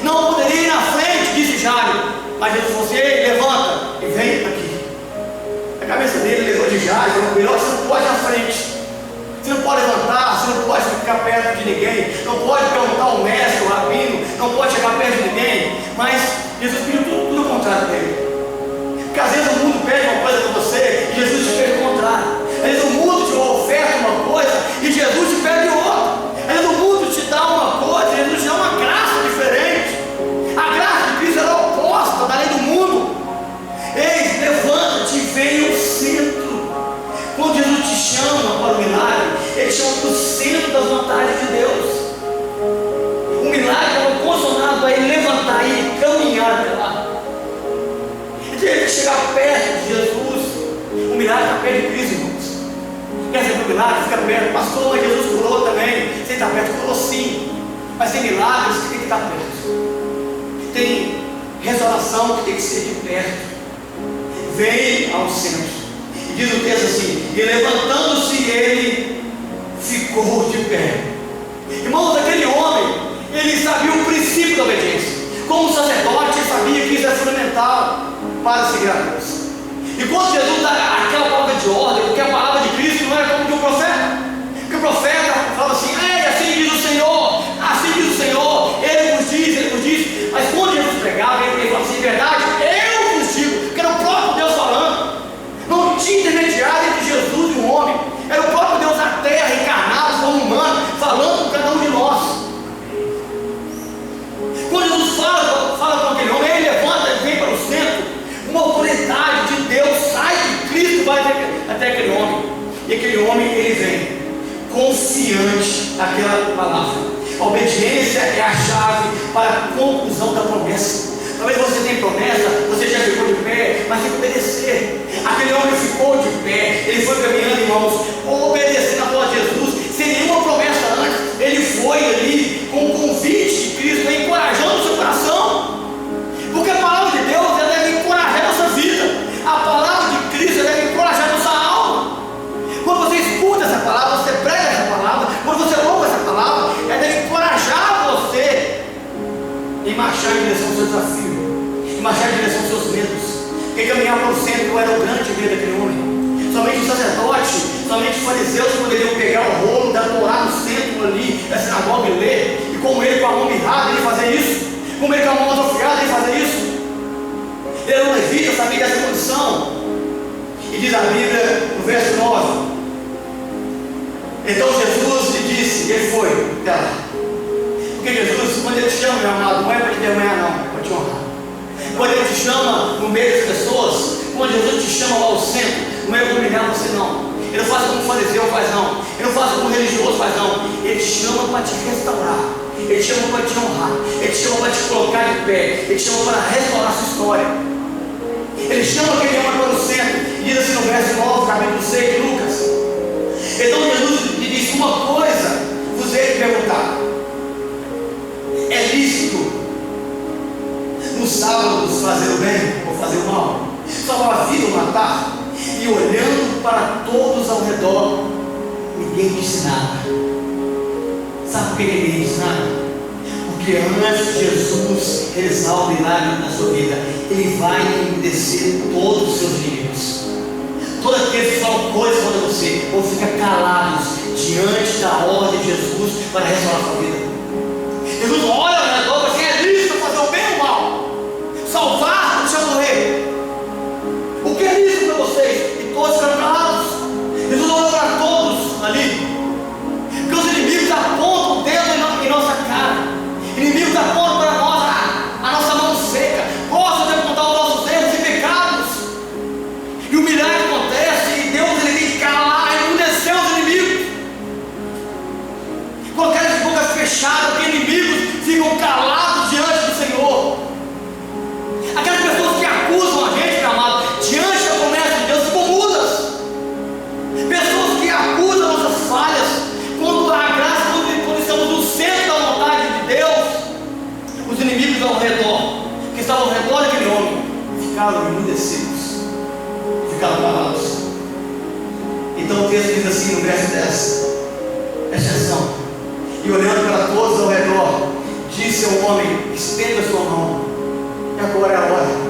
Não poderia ir na frente, disse Jairo. Mas Jesus falou assim: ei, levanta e vem aqui. A cabeça dele levou de Jairo, falou: melhor, você não pode ir na frente. Você não pode levantar, você não pode ficar perto de ninguém, não pode perguntar ao mestre, ao rabino, não pode chegar perto de ninguém. Mas Jesus pediu tudo o contrário dele. Porque às vezes o mundo pede uma coisa para você e Jesus te pede o contrário. Às vezes o mundo te oferta uma coisa e Jesus te pede outra. Às vezes o mundo te dá uma coisa e Jesus te dá uma graça diferente. A graça de Cristo era oposta da lei do mundo. Ei, levanta-te e vem ao centro. Quando Jesus te chama para o milagre, Ele chama para o centro das vontades de Deus. O milagre é condicionado a Ele levantar e caminhar até lá. Ele tem que chegar perto de Jesus. O milagre está perto de Cristo, irmãos. Quer dizer, o milagre fica perto. Pastor, mas Jesus curou também. Você está perto, curou sim. Mas tem milagres que tem que estar perto. Tem restauração que tem que ser de perto. Vem ao centro. Diz o texto assim: e levantando-se ele ficou de pé. Irmãos, aquele homem, ele sabia o princípio da obediência. Como sacerdote, ele sabia que isso é fundamental para seguir a Deus. E quando Jesus dá aquela palavra de ordem, porque a palavra de Cristo não é como de um profeta. Porque o profeta fala assim: ei, assim diz o Senhor, Ele vos diz. Mas quando Jesus pregava, ele falava assim: verdade, eu vos digo, porque era o próprio Deus falando. Não tinha intermediário entre Jesus e o homem. Era o próprio Deus na terra, encarnado, como humano, falando com cada um de nós. Quando Jesus fala com aquele homem, ele levanta e vem para o centro. Uma autoridade de Deus sai de Cristo e vai até aquele homem. E aquele homem, ele vem confiante naquela palavra. A obediência é a chave para a conclusão da promessa. Talvez você tenha promessa, você já ficou de pé, mas tem que obedecer. Aquele homem ficou de pé, ele foi caminhando, irmãos, obedecendo a voz de Jesus, sem nenhuma promessa antes. Ele foi ali com o convite de Cristo, encorajando o seu coração. Porque a palavra de Deus ela deve encorajar a nossa vida. A palavra de Cristo ela deve encorajar a nossa alma. Quando você escuta essa palavra, você prega essa palavra, quando você ouve essa palavra, ela deve encorajar você em marchar em direção ao seu desafio, em marchar em direção aos seus medos. Porque caminhar para o centro era o grande medo daquele homem. Somente o sacerdote, somente os fariseus poderiam pegar o rolo da Torá no centro ali, da sinagoga e ler. E como ele com a mão mirrada, ele fazer isso. Como ele com a mão atrofiada, ele fazer isso. Ele era um levita, sabia dessa condição. E diz a Bíblia, no verso 9: então Jesus lhe disse, ele foi até lá. Porque Jesus, quando Ele te chama, meu amado, não é para te envergonhar, não, é para te honrar. Quando Ele te chama no meio das pessoas, quando Jesus te chama lá ao centro, não é para humilhar você, não. Ele não faz como o fariseu faz, não. Ele não faz como o religioso faz, não. Ele te chama para te restaurar. Ele te chama para te honrar. Ele te chama para te colocar de pé. Ele te chama para restaurar a sua história. Ele chama aquele homem para o centro. E diz assim no verso 9, capítulo 6 de Lucas. Então Jesus lhe disse: uma coisa vos hei de perguntar. É lícito nos sábados fazer o bem ou fazer o mal? Salvar a vida ou matar? E olhando para todos ao redor, ninguém disse nada. Sabe por que ninguém disse nada? Porque antes de Jesus realizar o milagre na sua vida, Ele vai enmudecer todos os seus inimigos. Todos aqueles que falam coisas contra você vão ficar calados diante da ordem de Jesus para restaurar a sua vida. Jesus olha ao redor e fala assim: é lícito fazer o bem ou o mal? Salvar ou deixar morrer? O que é lícito para vocês? E todos ficaram calados. Jesus olhou para todos ali. Porque os inimigos apontam o dedo em nossa cara. Inimigos apontam para nós a nossa mão seca. Gostam de apontar os nossos erros e pecados. E o milagre acontece e Deus ele tem que calar, enmudecer os inimigos. Colocar as bocas fechadas, porque inimigos ficam calados diante do Senhor. Aquelas pessoas que acusam a gente, meu amado, diante da promessa de Deus, ficam mudas. Pessoas que acusam nossas falhas, quando a graça, quando estamos no centro da vontade de Deus, os inimigos ao redor, que estavam ao redor daquele homem, ficaram emudecidos, ficaram calados. Então o texto diz assim no verso 10, presta atenção: e olhando para todos ao redor, disse ao homem: estenda a sua mão. E agora é a hora.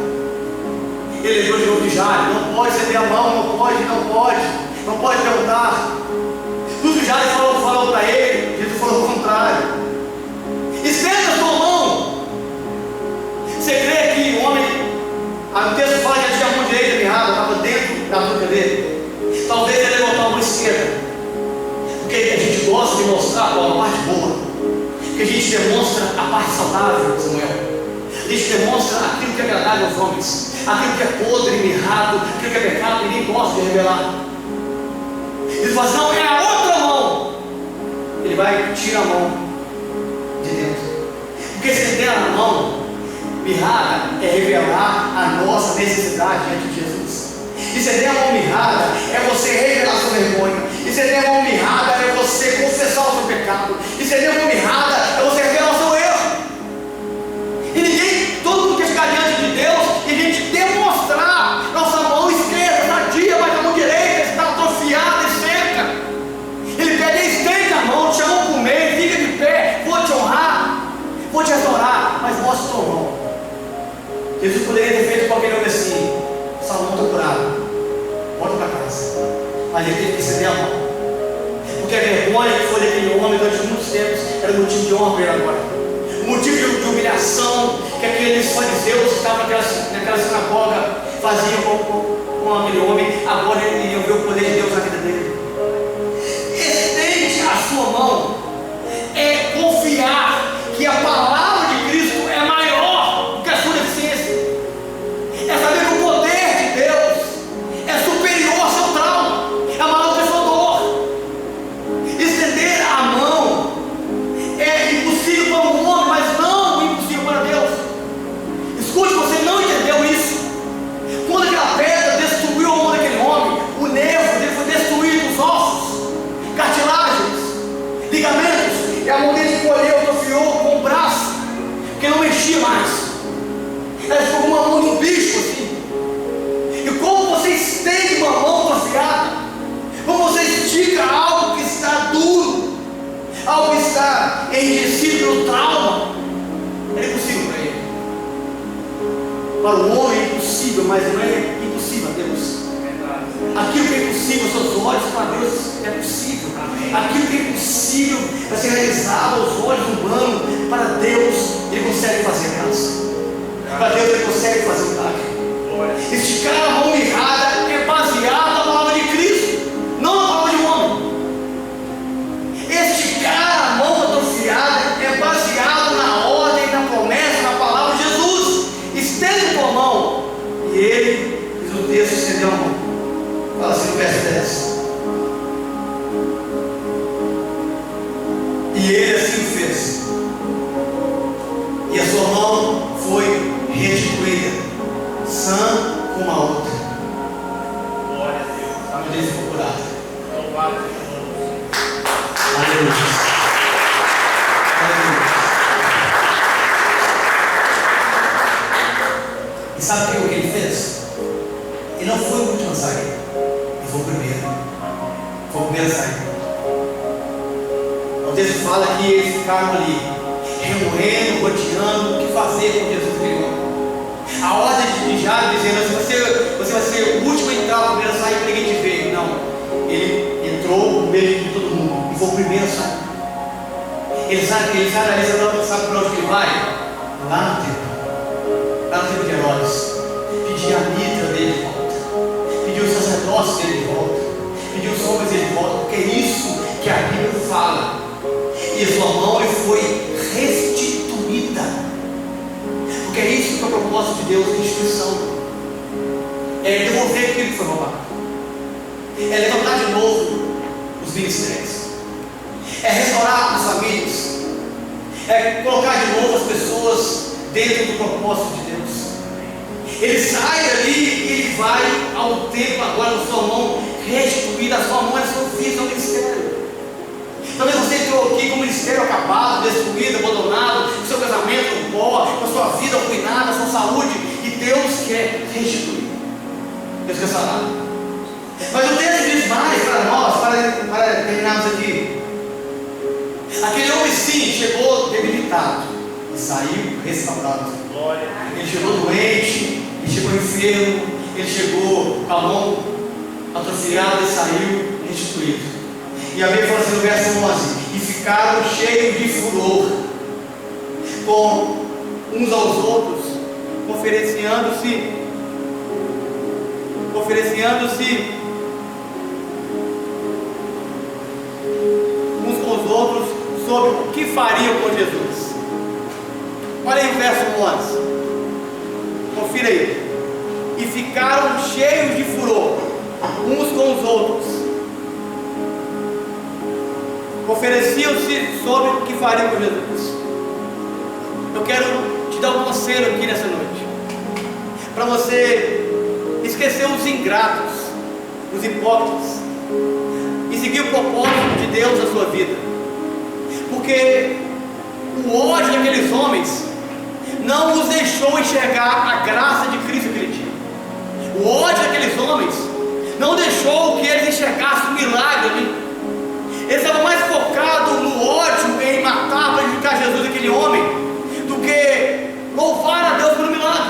Ele lembrou de novo de Jairo: não pode estender a mão, não pode perguntar. Tudo que Jairo falou para ele, Jesus falou o contrário: estenda a sua mão. Você crê que o homem, o texto fala que ele tinha a mão direita mirrada, estava dentro da boca dele? Talvez ele levantou a mão esquerda, porque a gente gosta de mostrar a parte boa, que a gente demonstra a parte saudável, Samuel. A gente demonstra aquilo que é agradável aos homens, aquilo que é podre, mirrado, aquilo que é pecado, ninguém gosta de revelar. Ele fala assim: não, é a outra mão. Ele vai tirar a mão de dentro, porque se ele der a mão mirrada, é revelar a nossa necessidade diante de Jesus. E se ele der a mão mirrada, é você revelar a sua vergonha. E se ele der a mão mirrada, é você confessar o seu pecado. E se ele der a mão mirrada, é você revelar o seu erro. E ninguém, todo mundo quer ficar diante de Deus e a gente demonstrar nossa mão esquerda sadia, mas a mão direita está atrofiada e seca. Ele pede: estende a mão, te chamou para o meio, fica de pé, vou te honrar, vou te adorar, mas mostra a tua mão. Jesus poderia ter feito com aquele homem assim: Salomão está curado, volta para casa. Mas ele teve que estender a mão, porque a vergonha que foi daquele homem durante muitos tempos era motivo de honra para ele agora. Motivo de humilhação que aqueles fariseus que estavam naquela sinagoga faziam com aquele homem, agora eles iriam ver o poder de Deus na vida dele. Estende a sua mão é confiar que a palavra de Cristo é maior do que a sua deficiência, é saber que o poder de Deus é superior ao seu trauma, é maior do que a sua dor. Estender a mão é impossível para o homem, mas não impossível para Deus. Escute, você não entendeu isso. Quando aquela pedra destruiu a mão daquele homem, o nervo dele foi destruído, os ossos, cartilagens, ligamentos, e a mão dele encolheu, atrofiou com o braço, porque não mexia mais. Ela ficou com uma mão de um bicho assim. E como você estende uma mão atrofiada, como você estica algo que está duro, algo que está enrijecido pelo trauma, é impossível para ele. Para o homem é impossível, mas não é impossível a Deus. Aquilo que é impossível aos seus olhos, para Deus é possível. Aquilo que é impossível para ser realizado aos olhos humanos, para Deus Ele consegue fazer graça. Para Deus Ele consegue fazer um milagre. Esticar a mão mirrada é baseado na palavra de Cristo, não na palavra de um homem. Esticar a mão atrofiada é baseado na ordem, na promessa, na palavra de Jesus. Estende a tua mão. E ele, diz o texto, estendeu a mão. Fala assim no verso 10: ficaram ali, remoendo, rodeando, o que fazer com Jesus aquele homem. A ordem de Jairo dizendo: você vai ser o último a entrar, o primeiro a sair, para ninguém te ver. Não, ele entrou no meio de todo mundo e foi o primeiro a sair. Ele sai dali, sabe para onde ele vai? Lá no templo de Herodes, pedir a mitra dele de volta, pedir o sacerdócio dele de volta, pedir os homens dele de volta, porque é isso que a Bíblia fala. E a sua mão lhe foi restituída, porque é isso que é o propósito de Deus, restituição. É devolver aquilo que foi roubado, é levantar de novo os ministérios, é restaurar as famílias, é colocar de novo as pessoas dentro do propósito de Deus. Ele sai dali e ele vai ao templo agora com sua mão restituída, a sua mão é seu filho, seu ministério. Talvez você entrou aqui com o ministério acabado, destruído, abandonado, com seu casamento no pó, com a sua vida arruinada, a sua saúde, e Deus quer restituir. Deus quer sarar. Mas o texto diz mais para nós, para terminarmos aqui. Aquele homem sim chegou debilitado e saiu restaurado. Ele chegou doente, ele chegou enfermo, ele chegou com a mão atrofiada e saiu restituído. E a Bíblia fala assim no verso 11: e ficaram cheios de furor com uns aos outros, conferenciando-se uns com os outros sobre o que fariam com Jesus. Olha aí o verso 11, confira aí. E ficaram cheios de furor uns com os outros, ofereciam-se sobre o que fariam com Jesus. Eu quero te dar um conselho aqui nessa noite, para você esquecer os ingratos, os hipócritas, e seguir o propósito de Deus na sua vida. Porque o ódio daqueles homens não os deixou enxergar a graça de Cristo que ele tinha. O ódio daqueles homens não deixou que eles enxergassem o milagre ali. Eles estavam mais focados no ódio em matar, prejudicar Jesus, aquele homem, do que louvar a Deus pelo milagre.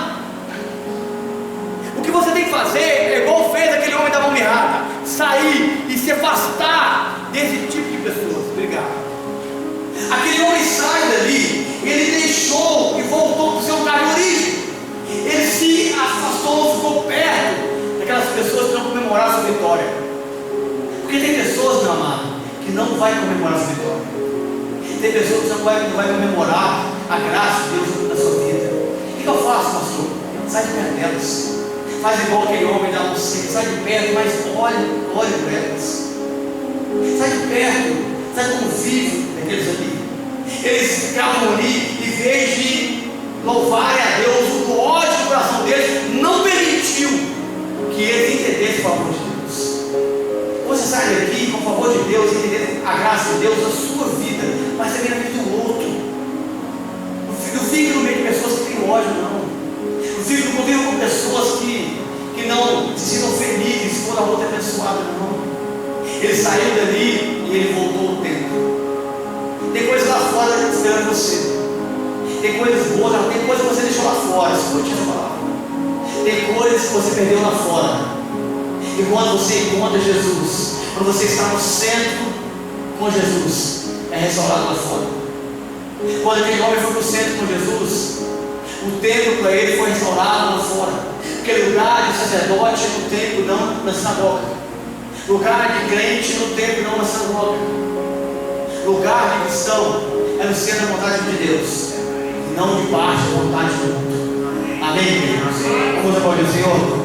O que você tem que fazer é igual fez aquele homem da mão mirrada: sair e se afastar desse tipo de pessoas. Obrigado. Aquele homem sai dali, ele deixou e voltou para o seu lugar de origem. Ele se afastou, ficou perto daquelas pessoas que não comemoraram a sua vitória. Porque tem pessoas, meu amado, que não vai comemorar a sua vitória. Tem pessoas que não vai comemorar a graça de Deus na sua vida. O que eu faço, pastor? Sai de perto delas. Faz igual aquele homem da oncinha, sai de perto, mas olhe para elas. Sai de perto, sai do convívio daqueles ali. Eles ficavam ali e, em vez de louvarem a Deus, o ódio do coração deles não permitiu que eles entendessem o favor de Deus. Você sai daqui com o favor de Deus, entendendo a graça de Deus na sua vida, mas também na vida do outro. Não fique no meio de pessoas que têm ódio, não. Não fique no convívio com pessoas que não se sintam felizes quando a outra é abençoada, não. Ele saiu dali e ele voltou ao templo. Tem coisas lá fora esperando você. Tem coisas boas, tem coisas que você deixou lá fora. Escute essa palavra. Tem coisas que você perdeu lá fora. E quando você encontra Jesus, quando você está no centro com Jesus, é restaurado lá fora. Quando aquele homem foi para o centro com Jesus, o templo para ele foi restaurado lá fora. Porque lugar de sacerdote no templo, não na sinagoga. Lugar de crente no templo, não na sinagoga. Lugar de cristão é no centro da vontade de Deus, e não debaixo da vontade do mundo. Amém? Vamos aplaudir o Senhor.